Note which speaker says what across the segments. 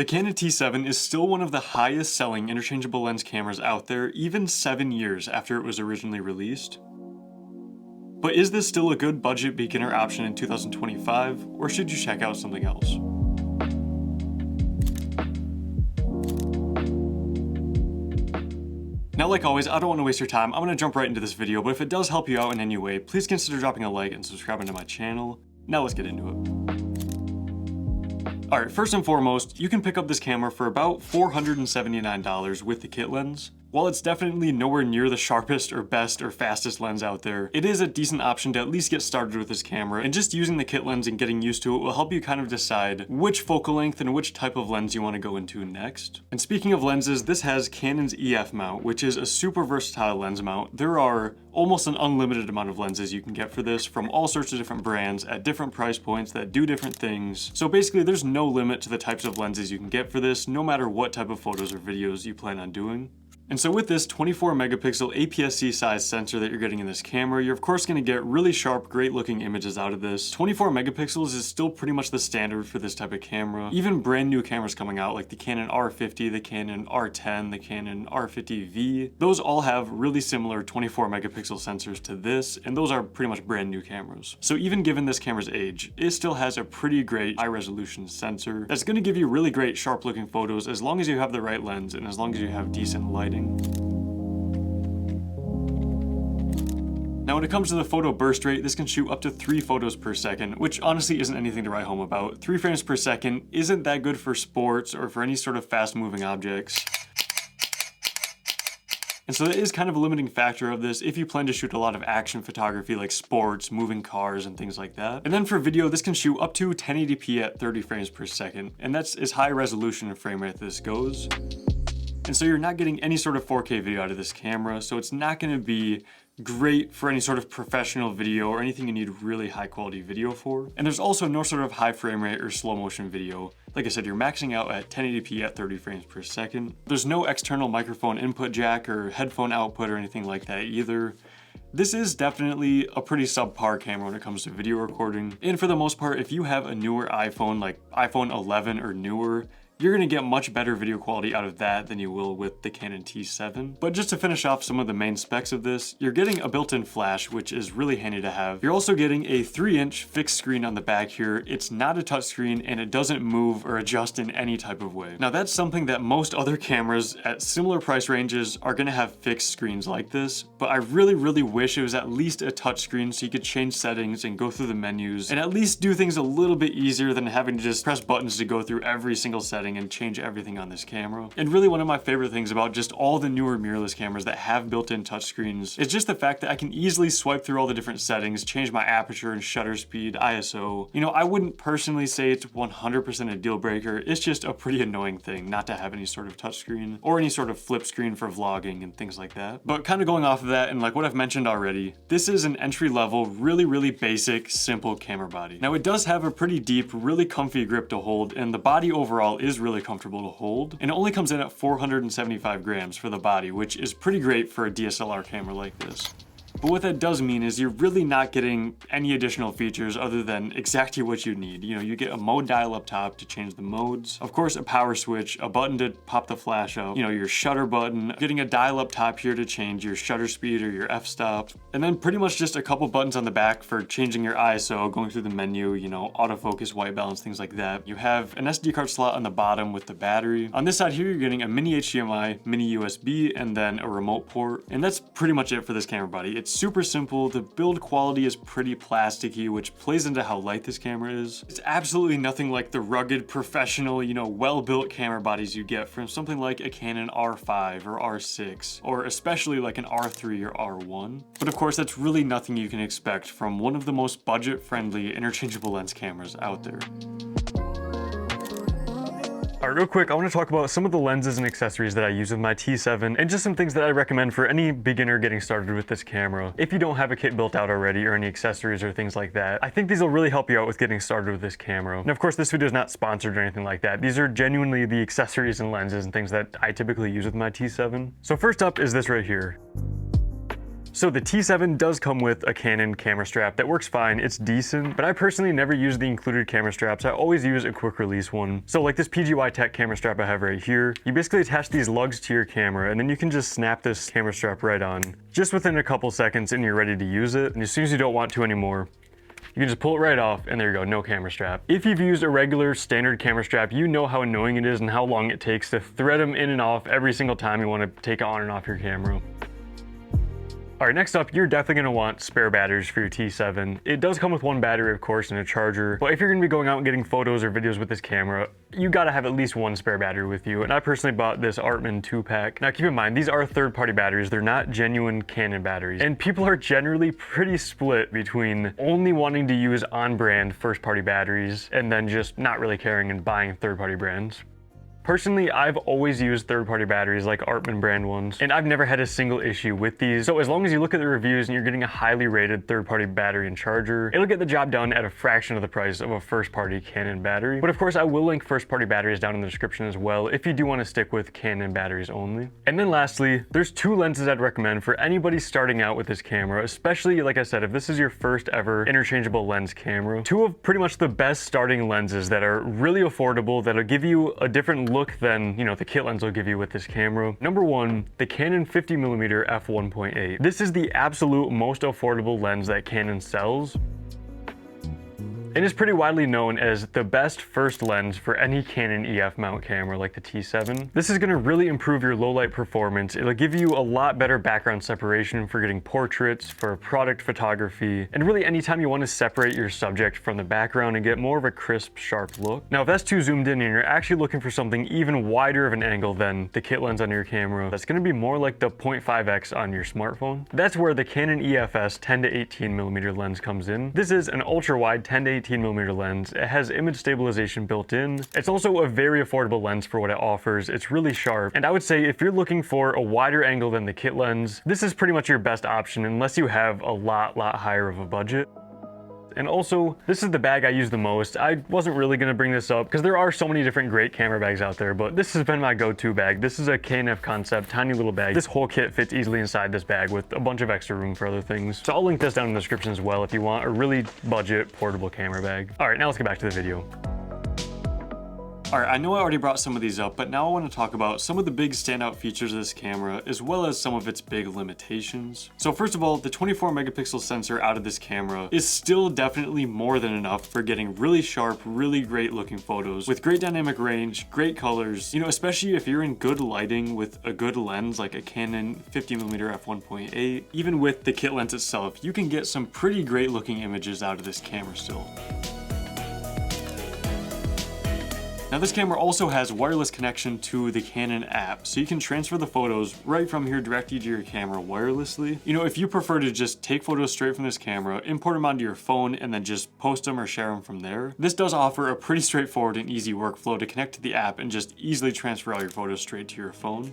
Speaker 1: The Canon T7 is still one of the highest selling interchangeable lens cameras out there, even 7 years after it was originally released. But is this still a good budget beginner option in 2025, or should you check out something else? Now, like always, I don't want to waste your time. I'm going to jump right into this video, but if it does help you out in any way, please consider dropping a like and subscribing to my channel. Now let's get into it. Alright, first and foremost, you can pick up this camera for about $479 with the kit lens. While it's definitely nowhere near the sharpest or best or fastest lens out there, it is a decent option to at least get started with this camera, and just using the kit lens and getting used to it will help you kind of decide which focal length and which type of lens you want to go into next. And speaking of lenses, this has Canon's EF mount, which is a super versatile lens mount. There are almost an unlimited amount of lenses you can get for this from all sorts of different brands at different price points that do different things. So basically there's no limit to the types of lenses you can get for this, no matter what type of photos or videos you plan on doing. And so with this 24 megapixel APS-C size sensor that you're getting in this camera, you're of course going to get really sharp, great looking images out of this. 24 megapixels is still pretty much the standard for this type of camera. Even brand new cameras coming out like the Canon R50, the Canon R10, the Canon R50V, those all have really similar 24 megapixel sensors to this, and those are pretty much brand new cameras. So even given this camera's age, it still has a pretty great high resolution sensor that's going to give you really great sharp looking photos as long as you have the right lens and as long as you have decent lighting. Now when it comes to the photo burst rate, this can shoot up to 3 photos per second, which honestly isn't anything to write home about. 3 frames per second isn't that good for sports or for any sort of fast moving objects. And so that is kind of a limiting factor of this if you plan to shoot a lot of action photography like sports, moving cars, and things like that. And then for video, this can shoot up to 1080p at 30 frames per second, and that's as high resolution of frame rate this goes. And so you're not getting any sort of 4K video out of this camera, so it's not going to be great for any sort of professional video or anything you need really high quality video for. And there's also no sort of high frame rate or slow motion video. Like I said, you're maxing out at 1080p at 30 frames per second. There's no external microphone input jack or headphone output or anything like that either. This is definitely a pretty subpar camera when it comes to video recording. And for the most part, if you have a newer iPhone, like iPhone 11 or newer, you're going to get much better video quality out of that than you will with the Canon T7. But just to finish off some of the main specs of this, you're getting a built-in flash, which is really handy to have. You're also getting a 3-inch fixed screen on the back here. It's not a touchscreen and it doesn't move or adjust in any type of way. Now that's something that most other cameras at similar price ranges are going to have fixed screens like this, but I really wish it was at least a touchscreen so you could change settings and go through the menus and at least do things a little bit easier than having to just press buttons to go through every single setting and change everything on this camera. And really one of my favorite things about just all the newer mirrorless cameras that have built-in touchscreens is just the fact that I can easily swipe through all the different settings, change my aperture and shutter speed, ISO. You know, I wouldn't personally say it's 100% a deal breaker. It's just a pretty annoying thing not to have any sort of touchscreen or any sort of flip screen for vlogging and things like that. But kind of going off of that and like what I've mentioned already, this is an entry-level, really basic, simple camera body. Now it does have a pretty deep, really comfy grip to hold, and the body overall is really comfortable to hold, and it only comes in at 475 grams for the body, which is pretty great for a DSLR camera like this. But what that does mean is you're really not getting any additional features other than exactly what you need. You know, you get a mode dial up top to change the modes, of course a power switch, a button to pop the flash up, you know, your shutter button, getting a dial up top here to change your shutter speed or your f-stop, and then pretty much just a couple buttons on the back for changing your ISO, going through the menu, you know, autofocus, white balance, things like that. You have an SD card slot on the bottom with the battery. On this side here, you're getting a mini HDMI, mini USB, and then a remote port, and that's pretty much it for this camera body. It's super simple. The build quality is pretty plasticky, which plays into how light this camera is. It's absolutely nothing like the rugged, professional, you know, well-built camera bodies you get from something like a Canon R5 or R6, or especially like an R3 or R1. But of course, that's really nothing you can expect from one of the most budget-friendly interchangeable lens cameras out there. Alright, real quick, I want to talk about some of the lenses and accessories that I use with my T7 and just some things that I recommend for any beginner getting started with this camera. If you don't have a kit built out already or any accessories or things like that, I think these will really help you out with getting started with this camera. And of course, this video is not sponsored or anything like that. These are genuinely the accessories and lenses and things that I typically use with my T7. So first up is this right here. So the T7 does come with a Canon camera strap that works fine, it's decent, but I personally never use the included camera straps. I always use a quick release one. So like this PGY Tech camera strap I have right here, you basically attach these lugs to your camera and then you can just snap this camera strap right on. Just within a couple seconds and you're ready to use it. And as soon as you don't want to anymore, you can just pull it right off and there you go, no camera strap. If you've used a regular standard camera strap, you know how annoying it is and how long it takes to thread them in and off every single time you want to take it on and off your camera. All right, next up, you're definitely gonna want spare batteries for your T7. It does come with one battery, of course, and a charger, but if you're gonna be going out and getting photos or videos with this camera, you gotta have at least one spare battery with you. And I personally bought this Artman 2-pack. Now keep in mind, these are third-party batteries. They're not genuine Canon batteries. And people are generally pretty split between only wanting to use on-brand first-party batteries and then just not really caring and buying third-party brands. Personally, I've always used third-party batteries like Artman brand ones, and I've never had a single issue with these. So as long as you look at the reviews and you're getting a highly rated third-party battery and charger, it'll get the job done at a fraction of the price of a first-party Canon battery. But of course, I will link first-party batteries down in the description as well if you do want to stick with Canon batteries only. And then lastly, there's two lenses I'd recommend for anybody starting out with this camera, especially, like I said, if this is your first ever interchangeable lens camera. Two of pretty much the best starting lenses that are really affordable, that'll give you a different look than, you know, the kit lens will give you with this camera. Number one, the Canon 50mm f1.8. This is the absolute most affordable lens that Canon sells. It is pretty widely known as the best first lens for any Canon EF mount camera like the T7. This is going to really improve your low light performance. It'll give you a lot better background separation for getting portraits, for product photography, and really anytime you want to separate your subject from the background and get more of a crisp, sharp look. Now, if that's too zoomed in and you're actually looking for something even wider of an angle than the kit lens on your camera, that's going to be more like the 0.5x on your smartphone. That's where the Canon EFS 10 to 18mm lens comes in. This is an ultra wide 10 to 18mm lens. It has image stabilization built in. It's also a very affordable lens for what it offers. It's really sharp. And I would say if you're looking for a wider angle than the kit lens, this is pretty much your best option unless you have a lot higher of a budget. And also, this is the bag I use the most. I wasn't really gonna bring this up because there are so many different great camera bags out there, but this has been my go-to bag. This is a KNF Concept, tiny little bag. This whole kit fits easily inside this bag with a bunch of extra room for other things. So I'll link this down in the description as well if you want a really budget portable camera bag. All right, now let's get back to the video. All right, I know I already brought some of these up, but now I want to talk about some of the big standout features of this camera, as well as some of its big limitations. So first of all, the 24 megapixel sensor out of this camera is still definitely more than enough for getting really sharp, really great looking photos with great dynamic range, great colors, you know, especially if you're in good lighting with a good lens like a Canon 50mm f1.8. Even with the kit lens itself, you can get some pretty great looking images out of this camera still. Now this camera also has wireless connection to the Canon app, so you can transfer the photos right from here directly to your camera wirelessly. You know, if you prefer to just take photos straight from this camera, import them onto your phone, and then just post them or share them from there, this does offer a pretty straightforward and easy workflow to connect to the app and just easily transfer all your photos straight to your phone.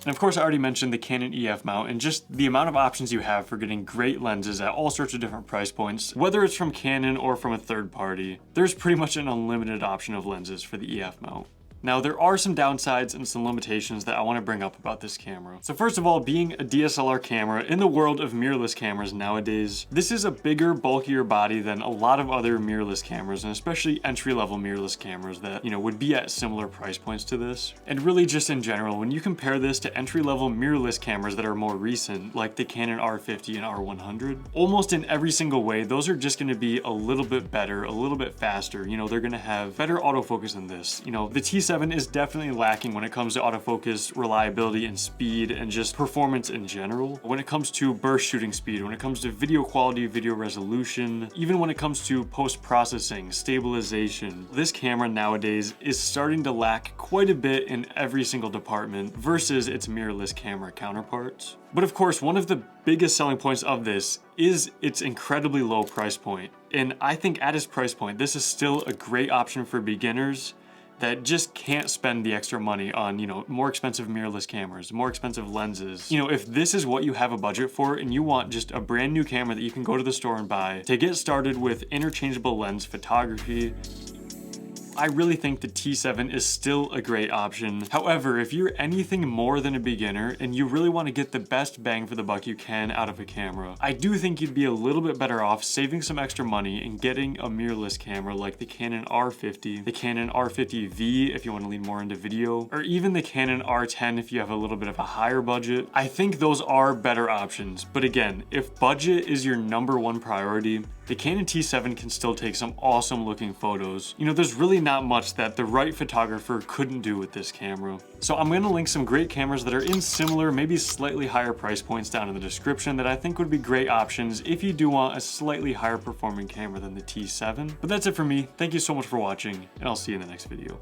Speaker 1: And of course, I already mentioned the Canon EF mount and just the amount of options you have for getting great lenses at all sorts of different price points, whether it's from Canon or from a third party. There's pretty much an unlimited option of lenses for the EF mount. Now, there are some downsides and some limitations that I want to bring up about this camera. So first of all, being a DSLR camera in the world of mirrorless cameras nowadays, this is a bigger, bulkier body than a lot of other mirrorless cameras, and especially entry-level mirrorless cameras that, you know, would be at similar price points to this. And really just in general, when you compare this to entry-level mirrorless cameras that are more recent, like the Canon R50 and R100, almost in every single way, those are just going to be a little bit better, a little bit faster. You know, they're going to have better autofocus than this. You know, the T7 is definitely lacking when it comes to autofocus, reliability, and speed, and just performance in general. When it comes to burst shooting speed, when it comes to video quality, video resolution, even when it comes to post-processing, stabilization, this camera nowadays is starting to lack quite a bit in every single department versus its mirrorless camera counterparts. But of course, one of the biggest selling points of this is its incredibly low price point. And I think at its price point, this is still a great option for beginners that just can't spend the extra money on, you know, more expensive mirrorless cameras, more expensive lenses. You know, if this is what you have a budget for and you want just a brand new camera that you can go to the store and buy to get started with interchangeable lens photography, I really think the T7 is still a great option. However, if you're anything more than a beginner and you really want to get the best bang for the buck you can out of a camera, I do think you'd be a little bit better off saving some extra money and getting a mirrorless camera like the Canon R50, the Canon R50V if you want to lean more into video, or even the Canon R10 if you have a little bit of a higher budget. I think those are better options, but again, if budget is your #1 priority, the Canon T7 can still take some awesome looking photos. You know, there's really not much that the right photographer couldn't do with this camera. So I'm gonna link some great cameras that are in similar, maybe slightly higher price points down in the description that I think would be great options if you do want a slightly higher performing camera than the T7. But that's it for me. Thank you so much for watching, and I'll see you in the next video.